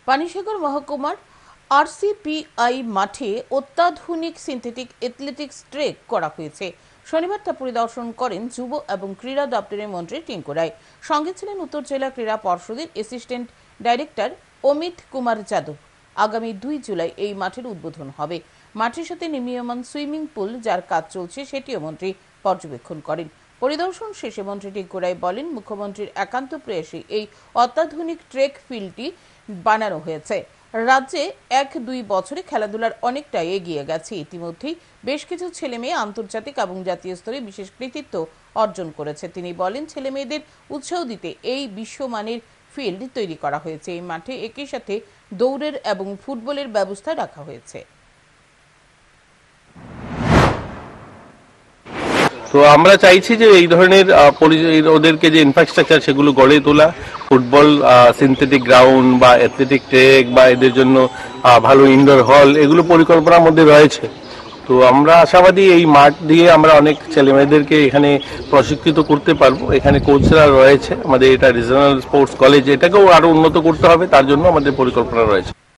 পানিসাগর মহকুমার আরসিপিআই মাঠে অত্যাধুনিক সিনথেটিক অ্যাথলেটিক্স ট্রেক করা হয়েছে। শনিবার তা পরিদর্শন করেন যুব এবং ক্রীড়া দপ্তরের মন্ত্রী টিঙ্কু রায়। সঙ্গে ছিলেন উত্তর জেলা ক্রীড়া পর্ষদের অ্যাসিস্ট্যান্ট ডাইরেক্টর অমিত কুমার যাদব। আগামী 2 জুলাই এই মাঠের উদ্বোধন হবে। মাঠের সাথে নির্মীয়মান সুইমিং পুল যার কাজ চলছে সেটিও মন্ত্রী পর্যবেক্ষণ করেন। পরিদর্শন শেষে মন্ত্রী টিঙ্কু রায় বলেন, মুখ্যমন্ত্রীর একান্ত প্রয়াসে এই অত্যাধুনিক ট্রেক ফিল্ডটি বানানো হয়েছে। রাজ্যে 1-2 বছরে খেলাধুলার অনেকটাই এগিয়ে গেছে। ইতিমধ্যেই বেশ কিছু ছেলে মেয়ে আন্তর্জাতিক এবং জাতীয় স্তরে বিশেষ কৃতিত্ব অর্জন করেছে। তিনি বলেন, ছেলে মেয়েদের উৎসাহ দিতে এই বিশ্বমানের ফিল্ড তৈরি করা হয়েছে। এই মাঠে একই সাথে দৌড়ের এবং ফুটবলের ব্যবস্থা রাখা হয়েছে। তো আমরা চাইছি যে এই ধরনের ওদেরকে যে ইনফ্রাস্ট্রাকচার সেগুলো গড়ে তোলা, ফুটবল সিনথেটিক গ্রাউন্ড বা অ্যাথলেটিক ট্রেক বা এদের জন্য ভালো ইনডোর হল, এগুলো পরিকল্পনার মধ্যে রয়েছে। তো আমরা আশাবাদী এই মাঠ দিয়ে আমরা অনেক ছেলেমেয়েদেরকে এখানে প্রশিক্ষিত করতে পারবো। এখানে কোচরা রয়েছে, আমাদের এটা রিজনাল স্পোর্টস কলেজ, এটাকেও আরো উন্নত করতে হবে, তার জন্য আমাদের পরিকল্পনা রয়েছে।